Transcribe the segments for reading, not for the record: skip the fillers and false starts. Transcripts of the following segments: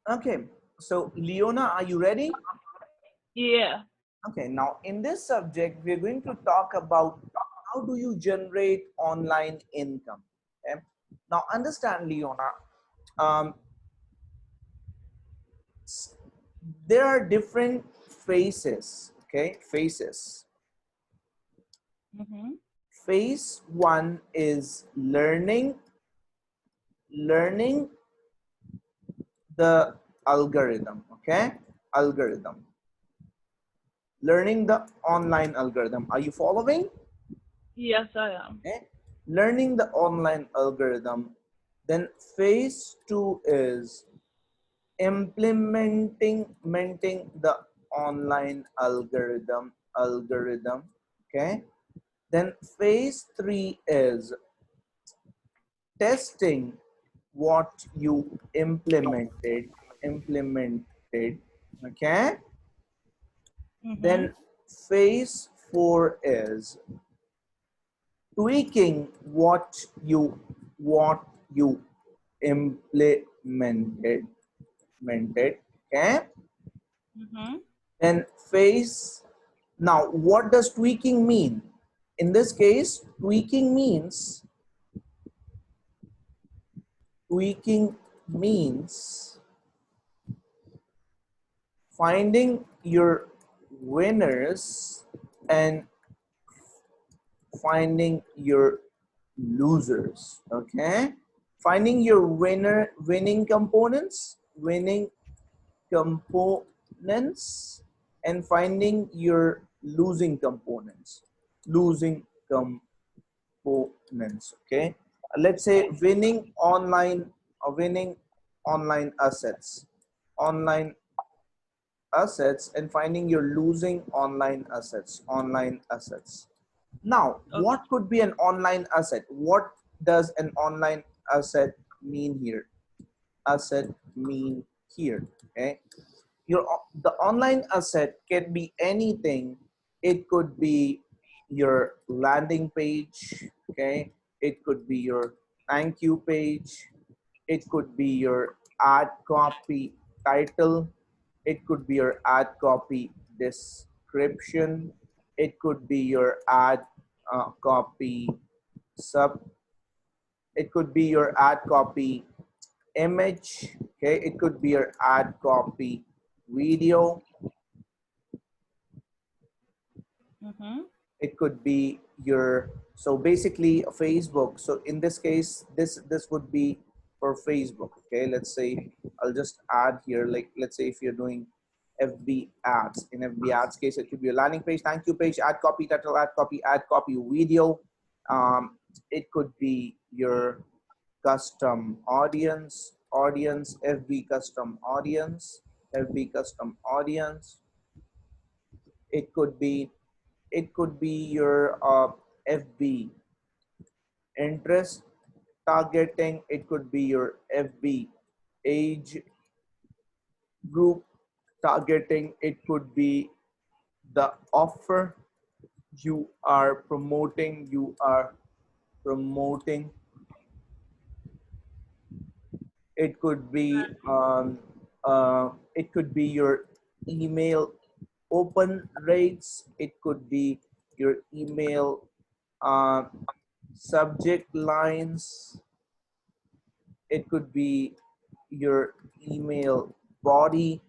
Okay, so Leona, are you ready? Yeah. Okay, now in this subject, we're going to talk about how do you generate online income. Okay, now understand, Leona, um, there are different phases. Okay, phases. Mm-hmm. Phase one is learning the algorithm. Okay, algorithm. Learning the online algorithm. Are you following? Yes, I am. Okay. Learning the online algorithm. Then phase two is implementing the online algorithm. Okay. Then phase three is testing what you implemented. Okay. Mm-hmm. Then phase four is tweaking what you implemented. Okay. Mm-hmm. And phase, now what does tweaking mean? In this case, tweaking means finding your winners and finding your losers. Okay, finding your winning components and finding your losing components. Okay, let's say winning online assets and finding your losing online assets. Now, Okay. what could be an online asset? What does an online asset mean here? Asset mean here. Okay, the online asset can be anything. It could be your landing page. Okay, it could be your thank you page. It could be your ad copy title. It could be your ad copy description. It could be your ad copy sub. It could be your ad copy image. Okay, it could be your ad copy video. Mm-hmm. It could be your, so basically Facebook. So in this case, this would be for Facebook. Okay, let's say I'll just add here, like let's say if you're doing FB ads, in FB ads case, it could be a landing page, thank you page, ad copy title, ad copy video. It could be your custom audience, FB custom audience. It could be, your FB interest targeting. It could be your FB age group targeting. It could be the offer you are promoting. It could be your email open rates. It could be your email uh, subject lines. It could be your email body.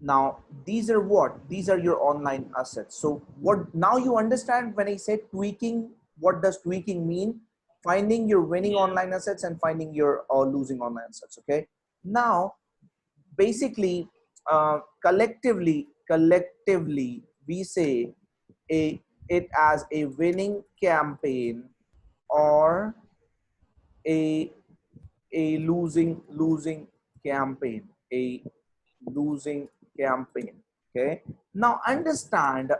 Now these are what, these are your online assets. So what, now you understand when I say tweaking, what does tweaking mean? Finding your winning Yeah. online assets and finding your losing online assets. Okay, now basically collectively we say a it as a winning campaign or a losing campaign, a losing campaign. Okay, now understand,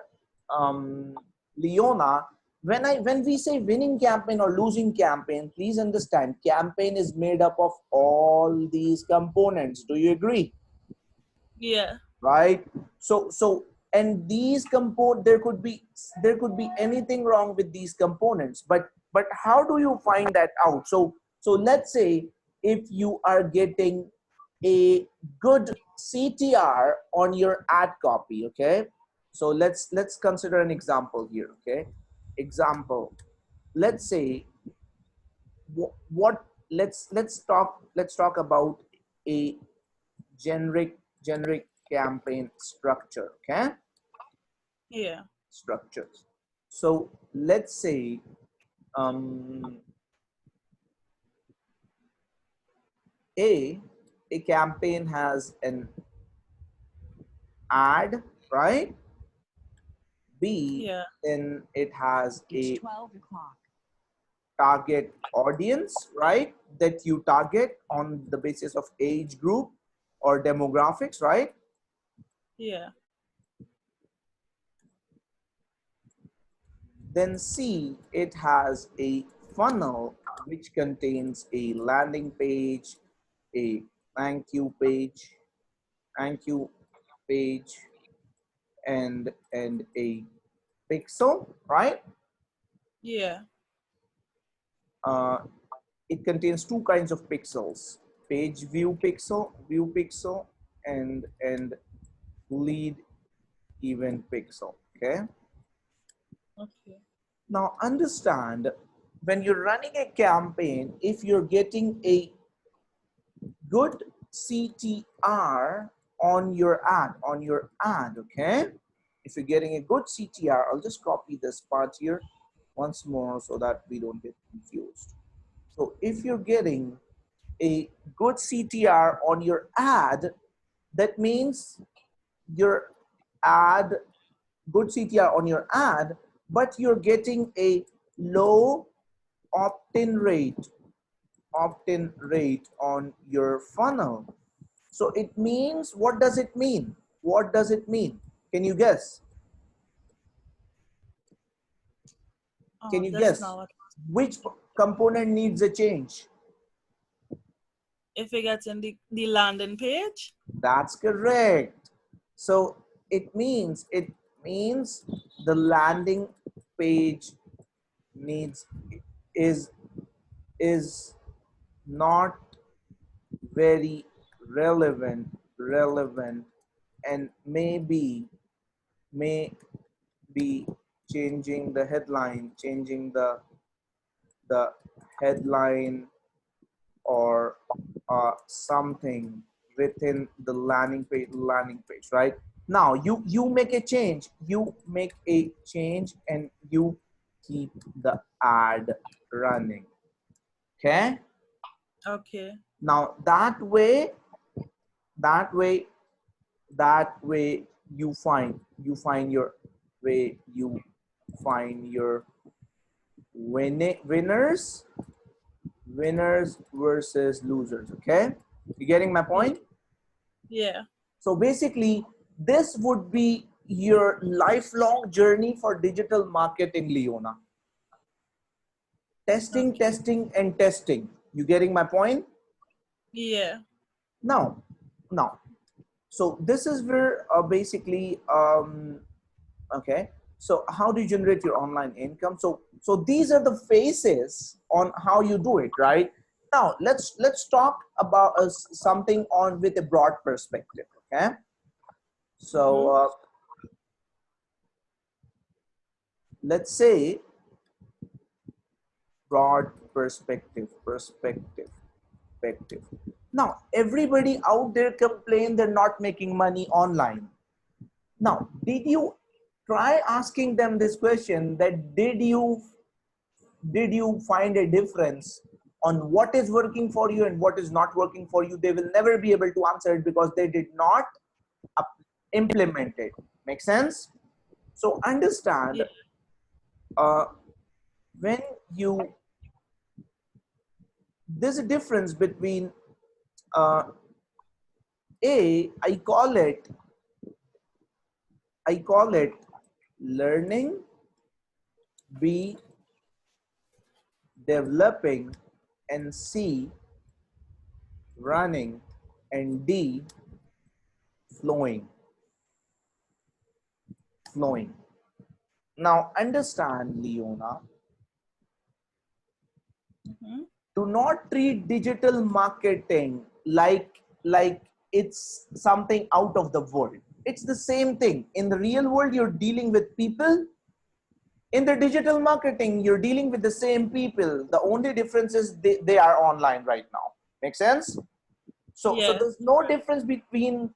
Leona, when we say winning campaign or losing campaign, please understand campaign is made up of all these components. Do you agree? Yeah. Right, so and these there could be anything wrong with these components, but how do you find that out? So So let's say if you are getting a good CTR on your ad copy, okay? So let's consider an example here, okay? Example. Let's say what let's talk about a generic campaign structure, okay? Yeah. Structures. So let's say um, a a campaign has an ad, right? B, Yeah. then it has It's a 12 o'clock. target audience, right? That you target on the basis of age group or demographics, right? Yeah. Then C, it has a funnel which contains a landing page, a thank you page, thank you page, and a pixel, right? Yeah. Uh, it contains two kinds of pixels: page view pixel, and lead event pixel. Okay. Okay. Now understand, when you're running a campaign, if you're getting a good CTR on your ad, okay? If you're getting a good CTR, I'll just copy this part here once more so that we don't get confused. So if you're getting a good CTR on your ad, that means your ad, good CTR on your ad, but you're getting a low opt-in rate, on your funnel. So it means, what does it mean? What does it mean? Can you guess? Can you That's guess not what. which component needs a change? If it gets in the landing page. That's correct. So it means the landing page needs is is not very relevant, and may be changing the headline, the headline or something within the landing page, right? Now you make a change, and you keep the ad running, okay? Okay. Now that way that way you find your winners versus losers, okay? You getting my Yeah. point? Yeah. So basically this would be your lifelong journey for digital marketing, Leona. Testing, Okay. testing, and testing. You getting my point? Yeah. Now so this is where basically okay, so how do you generate your online income? So these are the phases on how you do it, right? Now let's talk about something on with a broad perspective, okay? So Mm-hmm. let's say broad perspective. Now everybody out there complain they're not making money online. Now did you try asking them this question, that did you find a difference on what is working for you and what is not working for you? They will never be able to answer it because they did not implement it. Make sense? So understand, Yeah. uh, when you there's a difference between uh, a I call it learning, B, developing, and C, running, and D, flowing. flowing. Now understand, Leona, Mm-hmm. Do not treat digital marketing like it's something out of the world. It's the same thing. In the real world, you're dealing with people. In the digital marketing, you're dealing with the same people. The only difference is they are online right now. Make sense? So Yeah. there's no difference between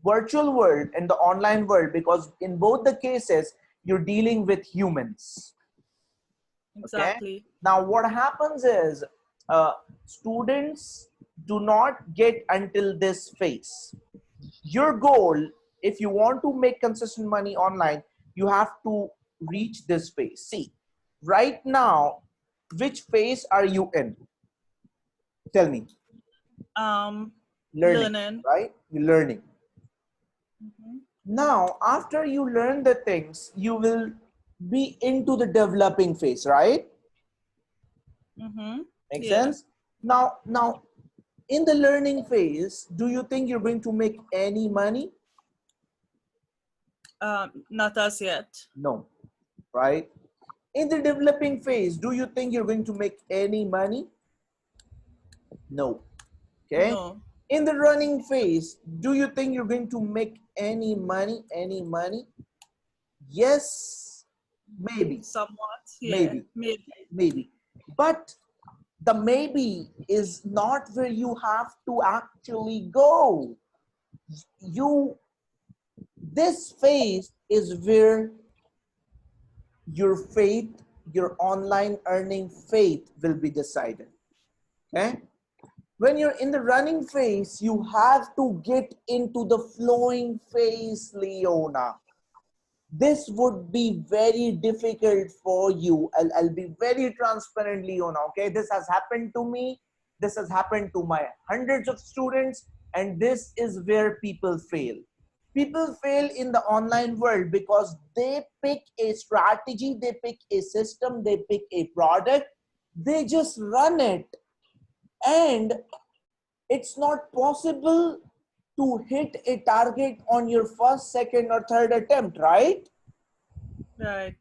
virtual world and the online world, because in both the cases, you're dealing with humans. Okay. Exactly. Now what happens is, students do not get until this phase. Your goal, if you want to make consistent money online, you have to reach this phase. See, right now, which phase are you in? Tell me. Learning, Learning. right? You're learning. Mm-hmm. Now, after you learn the things, you will be into the developing phase, right? Mm-hmm. Make Yeah. sense? Now, in the learning phase, do you think you're going to make any money? Not as yet. No, right? In the developing phase, do you think you're going to make any money? No. Okay. No. In the running phase, do you think you're going to make any money? Any money? Yes, maybe, Somewhat. Yeah. maybe, Maybe. maybe. But the maybe is not where you have to actually go. You, this phase is where your faith, your online earning faith will be decided. Okay. When you're in the running phase, you have to get into the flowing phase, Leona. This would be very difficult for you. I'll be very transparent, Leona. Okay, this has happened to me. This has happened to my hundreds of students, and this is where people fail. People fail in the online world because they pick a strategy, they pick a system, they pick a product, they just run it, and it's not possible to hit a target on your first, second, or third attempt, right? Right.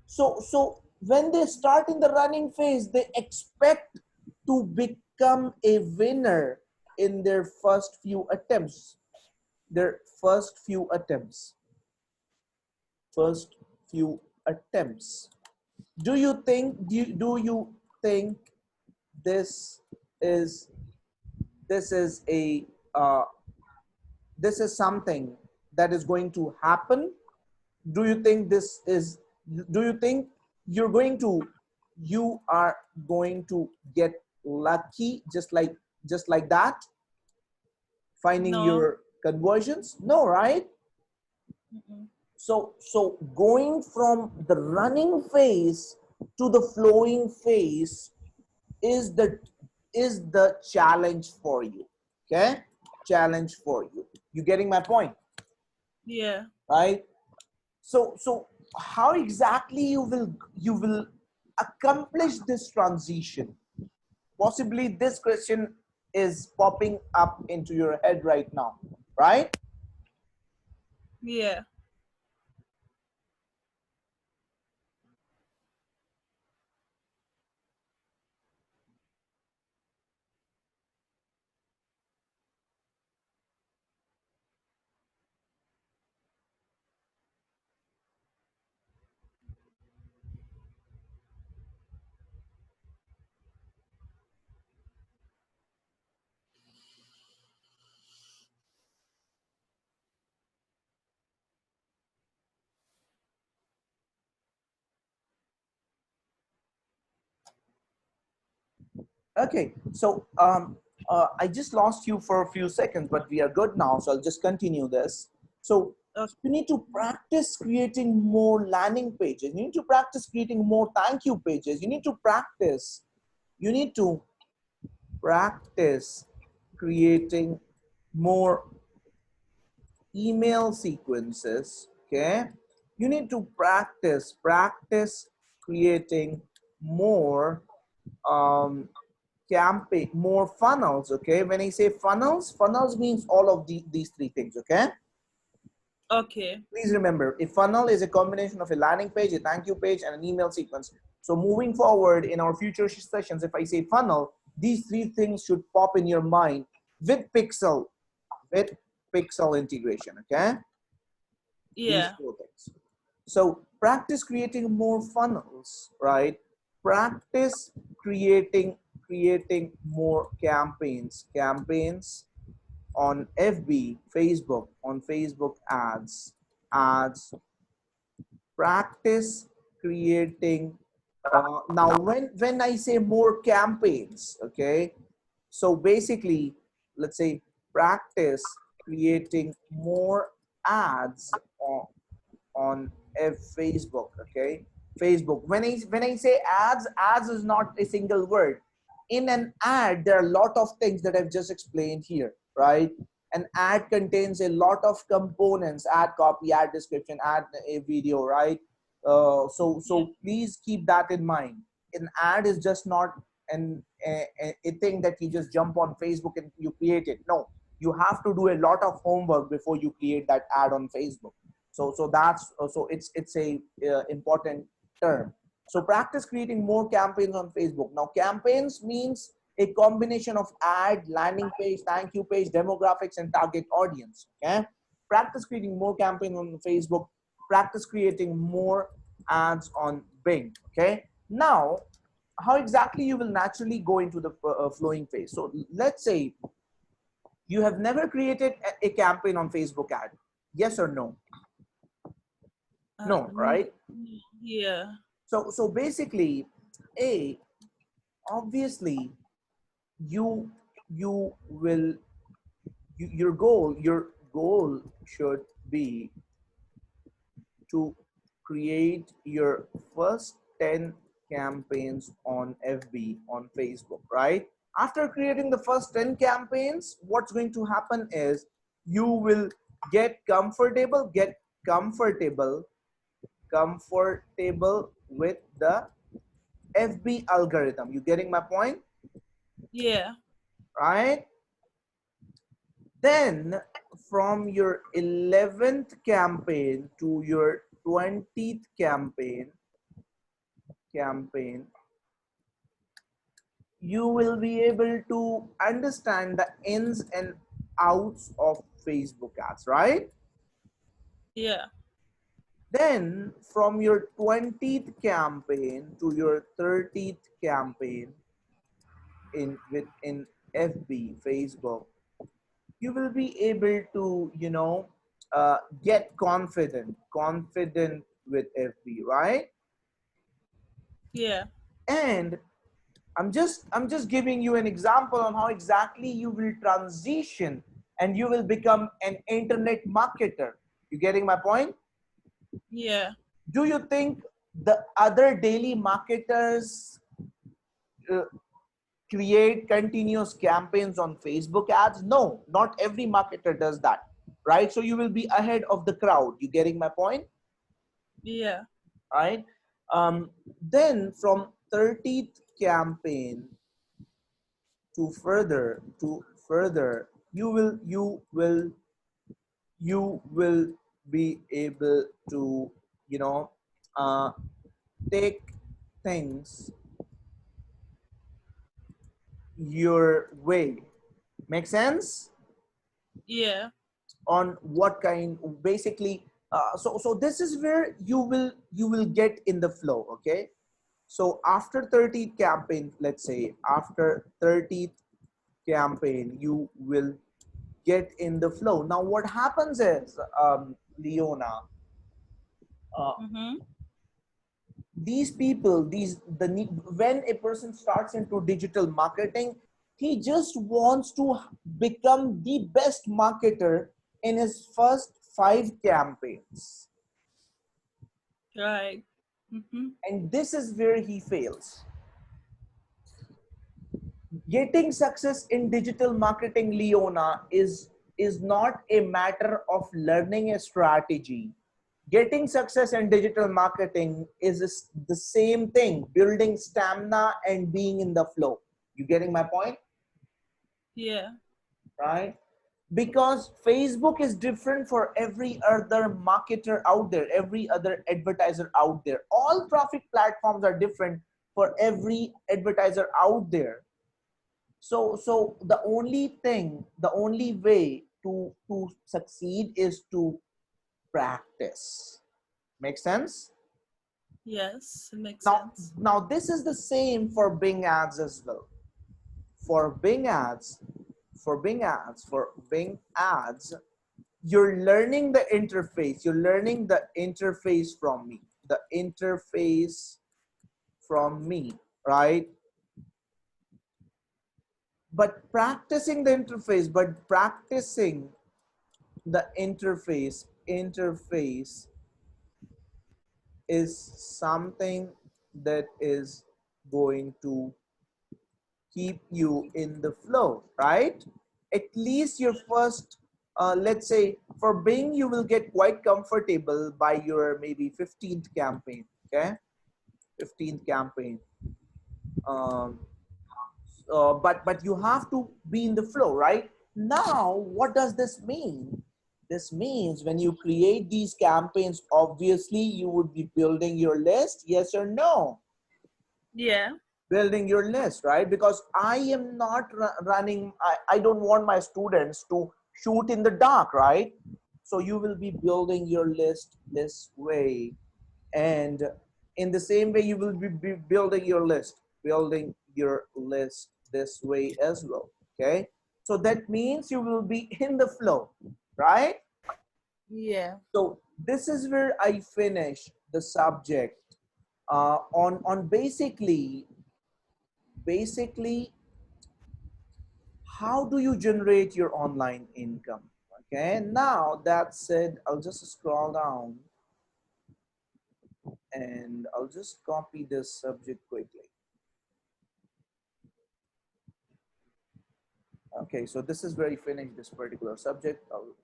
So when they start in the running phase, they expect to become a winner in their first few attempts. Their first few attempts. First few attempts. Do you think this is this is a uh, this is something that is going to happen? Do you think this is, do you think you're going to, you are going to get lucky just like that, finding No. your conversions? No, right? Mm-mm. So going from the running phase to the flowing phase is the challenge for you. Okay, challenge for you. You getting my point? Yeah. Right? So how exactly you will accomplish this transition? Possibly this question is popping up into your head right now, right? Yeah. Okay, so I just lost you for a few seconds, but we are good now, so I'll just continue this. So Okay. you need to practice creating more landing pages. You need to practice creating more thank you pages. You need to practice creating more email sequences. Okay, you need to practice creating more campaign, more funnels. Okay, when I say funnels, funnels means all of these three things. Okay, Okay. Please remember, a funnel is a combination of a landing page, a thank you page, and an email sequence. So moving forward in our future sessions, if I say funnel, these three things should pop in your mind with pixel integration, okay? These Yeah. four things. So practice creating more funnels, right? Practice creating more campaigns on FB, Facebook, on Facebook ads. Practice creating. Now, when I say more campaigns, okay, so basically, let's say practice creating more ads on Facebook, okay? Facebook. When I say ads is not a single word. In an ad, there are a lot of things that I've just explained here, right? An ad contains a lot of components: ad copy, ad description, ad a video, right? Yeah. So please keep that in mind. An ad is just not a thing that you just jump on Facebook and you create it. No, you have to do a lot of homework before you create that ad on Facebook. So that's so it's a important term. So practice creating more campaigns on Facebook. Now campaigns means a combination of ad, landing page, thank you page, demographics, and target audience. Okay, practice creating more campaigns on Facebook. Practice creating more ads on Bing. Okay, now how exactly you will naturally go into the flowing phase. So let's say you have never created a campaign on Facebook ad. Yes or no? No, No. right? Yeah. So basically, a obviously you you will your goal should be to create your first 10 campaigns on FB, on Facebook, right? After creating the first 10 campaigns, what's going to happen is you will get comfortable comfortable with the FB algorithm. You getting my point, Yeah. right? Then from your 11th campaign to your 20th campaign, you will be able to understand the ins and outs of Facebook ads, right? Yeah. Then from your 20th campaign to your 30th campaign in FB, Facebook, you will be able to, get confident with FB, right? Yeah. And I'm just giving you an example on how exactly you will transition and you will become an internet marketer. You getting my point? Yeah. Do you think the other daily marketers uh, create continuous campaigns on Facebook ads? No, not every marketer does that, right? So you will be ahead of the crowd. You getting my point? Yeah. Right? Then from 30th campaign to further, you will be able to, you know uh, take things your way. Make sense? Yeah. On what kind, basically, so this is where you will get in the flow, okay? So after 30th campaign, let's say after 30th campaign, you will get in the flow. Now what happens is, Leona, uh, Mm-hmm. these people, when a person starts into digital marketing, he just wants to become the best marketer in his first 5 campaigns, Right. Mm-hmm. and this is where he fails. Getting success in digital marketing, Leona, is not a matter of learning a strategy. Getting success in digital marketing is the same thing: building stamina and being in the flow. You getting my point? Yeah. Right? because Facebook is different for every other marketer out there, every other advertiser out there. All traffic platforms are different for every advertiser out there. So the only thing, the only way to succeed is to practice. Make sense? Yes, it makes Now, sense. now this is the same for Bing ads as well. For Bing ads, for Bing ads, you're learning the interface. You're learning the interface from me. The interface from me, right? But practicing the interface, interface is something that is going to keep you in the flow, right? At least your first, let's say for Bing, you will get quite comfortable by your maybe 15th campaign, okay? 15th campaign. Um, but you have to be in the flow, right? Now, what does this mean? This means when you create these campaigns, obviously you would be building your list, yes or no? Yeah. Building your list, right? Because I am not running, I don't want my students to shoot in the dark, right? So you will be building your list this way, and in the same way you will be building your list this way as well. Okay, so that means you will be in the flow, right? Yeah. So this is where I finish the subject on basically how do you generate your online income. Okay, now that said, I'll just scroll down and I'll just copy this subject quickly. Okay, so this is where I finished this particular subject. I'll